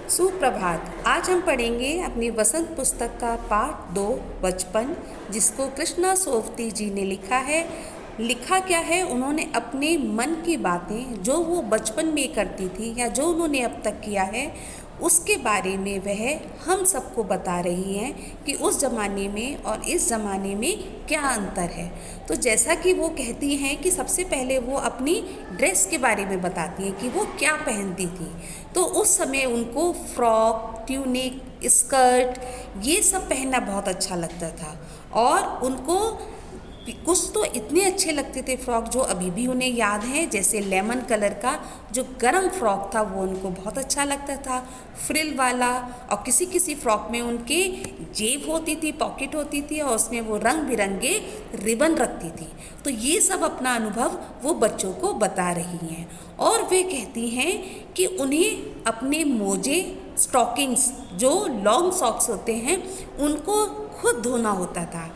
सुप्रभात। आज हम पढ़ेंगे अपनी वसंत पुस्तक का पाठ 2 बचपन, जिसको कृष्णा सोवती जी ने लिखा है। लिखा क्या है, उन्होंने अपने मन की बातें जो वो बचपन में करती थी या जो उन्होंने अब तक किया है उसके बारे में वह हम सबको बता रही हैं कि उस ज़माने में और इस ज़माने में क्या अंतर है। तो जैसा कि वो कहती हैं कि सबसे पहले वो अपनी ड्रेस के बारे में बताती हैं कि वो क्या पहनती थी। तो उस समय उनको फ्रॉक, ट्यूनिक, स्कर्ट ये सब पहनना बहुत अच्छा लगता था और उनको कुछ तो इतने अच्छे लगते थे फ्रॉक जो अभी भी उन्हें याद है, जैसे लेमन कलर का जो गरम फ्रॉक था वो उनको बहुत अच्छा लगता था, फ्रिल वाला। और किसी किसी फ्रॉक में उनके जेब होती थी, पॉकेट होती थी और उसमें वो रंग बिरंगे रिबन रखती थी। तो ये सब अपना अनुभव वो बच्चों को बता रही हैं और वे कहती हैं कि उन्हें अपने मोजे, स्टॉकिंग्स जो लॉन्ग सॉक्स होते हैं उनको खुद धोना होता था,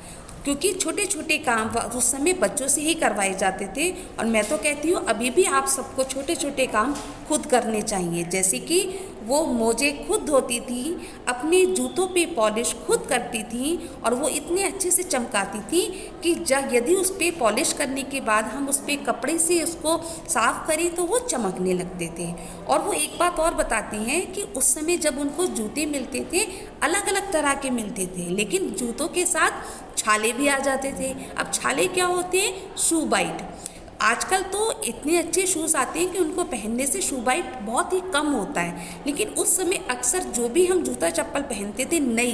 क्योंकि छोटे छोटे काम उस समय बच्चों से ही करवाए जाते थे। और मैं तो कहती हूँ अभी भी आप सबको छोटे छोटे काम खुद करने चाहिए, जैसे कि वो मोजे खुद धोती थी, अपने जूतों पे पॉलिश खुद करती थी और वो इतने अच्छे से चमकाती थी कि यदि उस पर पॉलिश करने के बाद हम उस पर कपड़े से उसको साफ़ करें तो वो चमकने लगते थे। और वो एक बात और बताती हैं कि उस समय जब उनको जूते मिलते थे अलग अलग तरह के मिलते थे, लेकिन जूतों के साथ छाले भी आ जाते थे। अब छाले क्या होते हैं? शू बाइट। आजकल तो इतने अच्छे शूज़ आते हैं कि उनको पहनने से शू बाइट बहुत ही कम होता है, लेकिन उस समय अक्सर जो भी हम जूता चप्पल पहनते थे नई,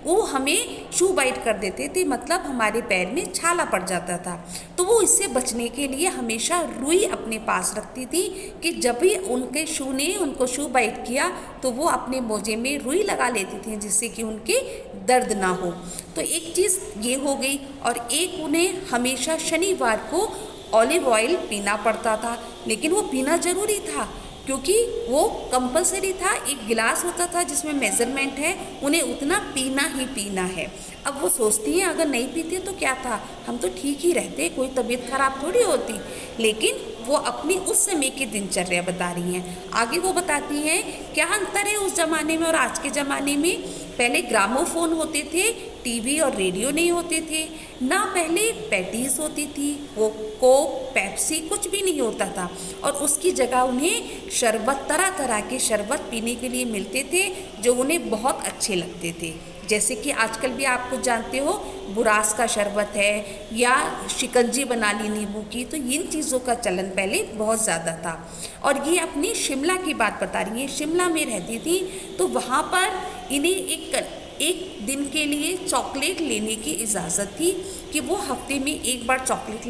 वो हमें शू बाइट कर देते थे, मतलब हमारे पैर में छाला पड़ जाता था। तो वो इससे बचने के लिए हमेशा रुई अपने पास रखती थी कि जब भी उनके शू ने उनको शू बाइट किया तो वो अपने मोजे में रुई लगा लेती थी जिससे कि उनके दर्द ना हो। तो एक चीज़ ये हो गई। और एक, उन्हें हमेशा शनिवार को ऑलिव ऑयल पीना पड़ता था, लेकिन वो पीना ज़रूरी था क्योंकि वो कंपलसरी था। एक गिलास होता था जिसमें मेज़रमेंट है, उन्हें उतना पीना ही पीना है। अब वो सोचती हैं अगर नहीं पीते तो क्या था, हम तो ठीक ही रहते, कोई तबीयत खराब थोड़ी होती। लेकिन वो अपनी उस समय की दिनचर्या बता रही हैं। आगे वो बताती हैं क्या अंतर है उस ज़माने में और आज के ज़माने में। पहले ग्रामोफोन होते थे, टीवी और रेडियो नहीं होते थे ना, पहले पैटीज होती थी, वो कोक, पेप्सी कुछ भी नहीं होता था। और उसकी जगह उन्हें शरबत, तरह तरह के शरबत पीने के लिए मिलते थे जो उन्हें बहुत अच्छे लगते थे, जैसे कि आजकल भी आप कुछ जानते हो बुरास का शरबत है या शिकंजी बना ली नींबू की। तो इन चीज़ों का चलन पहले बहुत ज़्यादा था। और ये अपनी शिमला की बात बता रही है। शिमला में रहती थी तो वहाँ पर इन्हें एक दिन के लिए चॉकलेट लेने की इजाज़त थी कि वो हफ्ते में एक बार चॉकलेट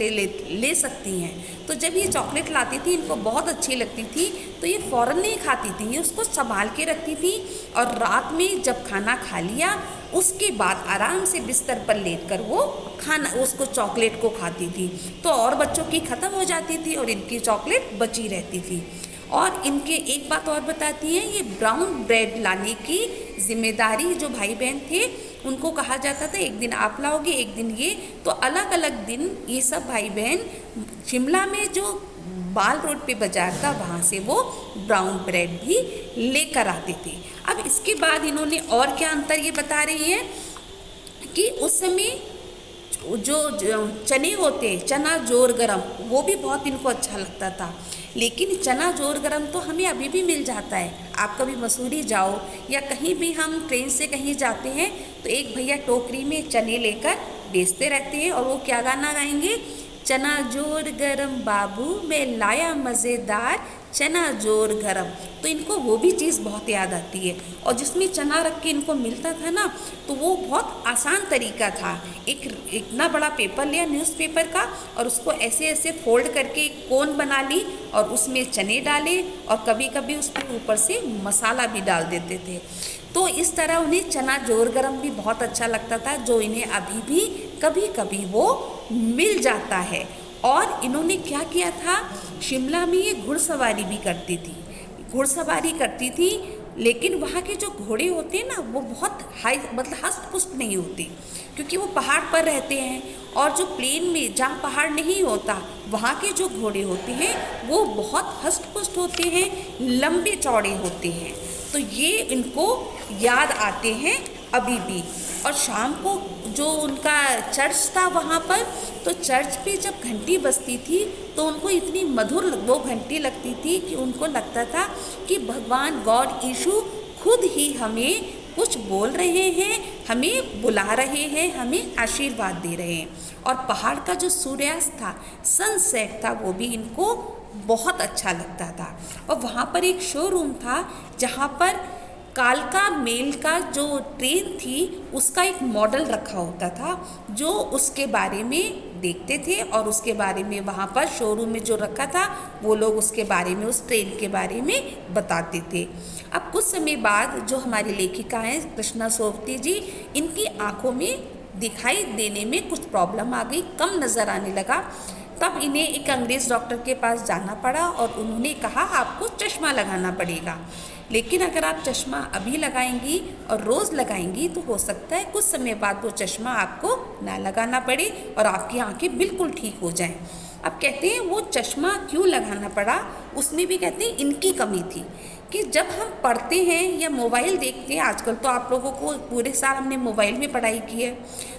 ले सकती हैं। तो जब ये चॉकलेट लाती थी इनको बहुत अच्छी लगती थी तो ये फ़ौरन नहीं खाती थी, ये उसको संभाल के रखती थी और रात में जब खाना खा लिया उसके बाद आराम से बिस्तर पर लेटकर वो खाना उसको चॉकलेट को खाती थी। तो और बच्चों की ख़त्म हो जाती थी और इनकी चॉकलेट बची रहती थी। और इनके एक बात और बताती हैं, ये ब्राउन ब्रेड लाने की जिम्मेदारी जो भाई बहन थे उनको कहा जाता था, एक दिन आप लाओगे एक दिन ये। तो अलग अलग दिन ये सब भाई बहन शिमला में जो बाल रोड पे बाजार था वहाँ से वो ब्राउन ब्रेड भी लेकर आते थे। अब इसके बाद इन्होंने और क्या अंतर ये बता रही हैं कि उस समय जो चने होते, चना जोर गरम, वो भी बहुत इनको अच्छा लगता था। लेकिन चना जोर गरम तो हमें अभी भी मिल जाता है। आप कभी मसूरी जाओ या कहीं भी हम ट्रेन से कहीं जाते हैं तो एक भैया टोकरी में चने लेकर बेचते रहते हैं और वो क्या गाना गाएंगे, चना जोर गरम बाबू मैं लाया मज़ेदार चना जोर गरम। तो इनको वो भी चीज़ बहुत याद आती है। और जिसमें चना रख के इनको मिलता था ना तो वो बहुत आसान तरीका था। एक इतना बड़ा पेपर लिया न्यूज़पेपर का और उसको ऐसे ऐसे फोल्ड करके एक कोन बना ली और उसमें चने डाले और कभी कभी उसके ऊपर से मसाला भी डाल देते थे। तो इस तरह उन्हें चना जोर गरम भी बहुत अच्छा लगता था, जो इन्हें अभी भी कभी कभी वो मिल जाता है। और इन्होंने क्या किया था, शिमला में ये घुड़सवारी भी करती थी, घुड़सवारी करती थी। लेकिन वहाँ के जो घोड़े होते हैं ना वो बहुत हाई, मतलब हस्त पुष्ट नहीं होते क्योंकि वो पहाड़ पर रहते हैं। और जो प्लेन में जहाँ पहाड़ नहीं होता वहाँ के जो घोड़े होते हैं वो बहुत हस्त पुष्ट होते हैं, लंबे चौड़े होते हैं। तो ये इनको याद आते हैं अभी भी। और शाम को जो उनका चर्च था वहाँ पर, तो चर्च पे जब घंटी बजती थी तो उनको इतनी मधुर वो घंटी लगती थी कि उनको लगता था कि भगवान गॉड यीशु खुद ही हमें कुछ बोल रहे हैं, हमें बुला रहे हैं, हमें आशीर्वाद दे रहे हैं। और पहाड़ का जो सूर्यास्त था, सनसेट था, वो भी इनको बहुत अच्छा लगता था। और वहाँ पर एक शोरूम था जहाँ पर कालका मेल का जो ट्रेन थी उसका एक मॉडल रखा होता था, जो उसके बारे में देखते थे और उसके बारे में वहाँ पर शोरूम में जो रखा था वो लोग उसके बारे में, उस ट्रेन के बारे में बताते थे। अब कुछ समय बाद जो हमारी लेखिका हैं कृष्णा सोवती जी, इनकी आँखों में दिखाई देने में कुछ प्रॉब्लम आ गई, कम नज़र आने लगा। तब इन्हें एक अंग्रेज़ डॉक्टर के पास जाना पड़ा और उन्होंने कहा आपको चश्मा लगाना पड़ेगा, लेकिन अगर आप चश्मा अभी लगाएंगी और रोज़ लगाएंगी तो हो सकता है कुछ समय बाद वो चश्मा आपको ना लगाना पड़े और आपकी आंखें बिल्कुल ठीक हो जाएं। अब कहते हैं वो चश्मा क्यों लगाना पड़ा, उसमें भी कहते हैं इनकी कमी थी कि जब हम पढ़ते हैं या मोबाइल देखते हैं, आजकल तो आप लोगों को पूरे साल हमने मोबाइल में पढ़ाई की है,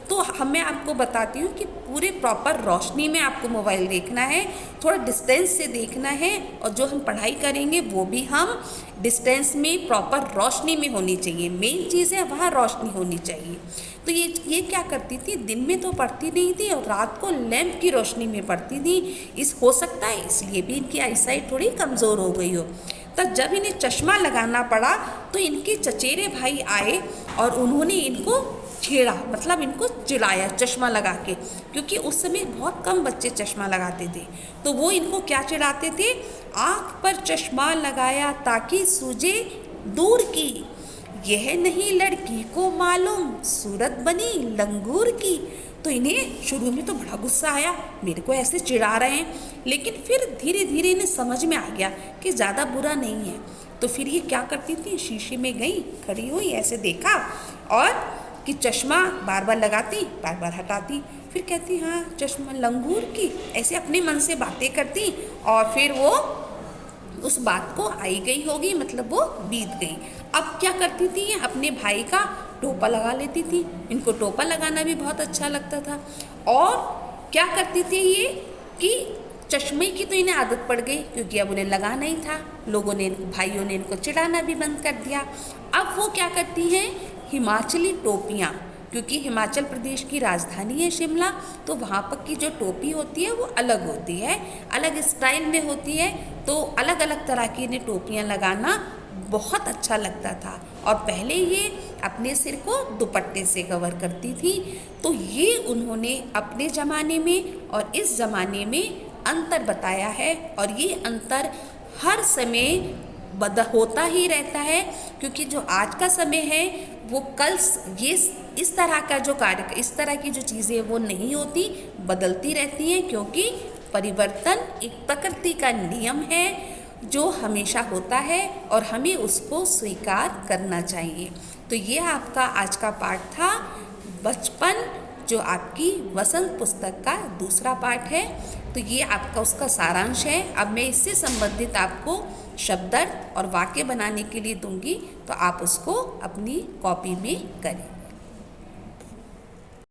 तो मैं आपको बताती हूँ कि पूरे प्रॉपर रोशनी में आपको मोबाइल देखना है, थोड़ा डिस्टेंस से देखना है, और जो हम पढ़ाई करेंगे वो भी हम डिस्टेंस में प्रॉपर रोशनी में होनी चाहिए। मेन चीज़ है वहाँ रोशनी होनी चाहिए। तो ये क्या करती थी, दिन में तो पढ़ती नहीं थी और रात को लैंप की रोशनी में पढ़ती थी। इस हो सकता है इसलिए भी इनकी आईसाइट थोड़ी कमज़ोर हो गई हो। तब जब इन्हें चश्मा लगाना पड़ा तो इनके चचेरे भाई आए और उन्होंने इनको छेड़ा, मतलब इनको चिढ़ाया चश्मा लगा के, क्योंकि उस समय बहुत कम बच्चे चश्मा लगाते थे। तो वो इनको क्या चिढ़ाते थे, आँख पर चश्मा लगाया ताकि सूझे दूर की, यह नहीं लड़की को मालूम सूरत बनी लंगूर की। तो इन्हें शुरू में तो बड़ा गुस्सा आया, मेरे को ऐसे चिढ़ा रहे हैं, लेकिन फिर धीरे धीरे इन्हें समझ में आ गया कि ज़्यादा बुरा नहीं है। तो फिर ये क्या करती थी, शीशे में गई, खड़ी हुई, ऐसे देखा और कि चश्मा बार बार लगाती, बार बार हटाती, फिर कहती हाँ चश्मा लंगूर की, ऐसे अपने मन से बातें करती और फिर वो उस बात को आई गई होगी, मतलब वो बीत गई। अब क्या करती थी, ये अपने भाई का टोपा लगा लेती थी, इनको टोपा लगाना भी बहुत अच्छा लगता था। और क्या करती थी ये कि चश्मे की तो इन्हें आदत पड़ गई, क्योंकि अब उन्हें लगा नहीं था, लोगों ने, भाइयों ने इनको चिढ़ाना भी बंद कर दिया। अब वो क्या करती हैं, हिमाचली टोपियाँ, क्योंकि हिमाचल प्रदेश की राजधानी है शिमला, तो वहाँ पर की जो टोपी होती है वो अलग होती है, अलग स्टाइल में होती है, तो अलग अलग तरह की इन्हें टोपियाँ लगाना बहुत अच्छा लगता था। और पहले ये अपने सिर को दुपट्टे से कवर करती थी। तो ये उन्होंने अपने ज़माने में और इस ज़माने में अंतर बताया है, और ये अंतर हर समय होता ही रहता है, क्योंकि जो आज का समय है वो कल ये इस तरह का जो कार्य, इस तरह की जो चीज़ें वो नहीं होती, बदलती रहती हैं, क्योंकि परिवर्तन एक प्रकृति का नियम है जो हमेशा होता है और हमें उसको स्वीकार करना चाहिए। तो ये आपका आज का पाठ था बचपन, जो आपकी वसंत पुस्तक का दूसरा पाठ है। तो ये आपका उसका सारांश है। अब मैं इससे संबंधित आपको शब्दार्थ और वाक्य बनाने के लिए दूंगी, तो आप उसको अपनी कॉपी में करें।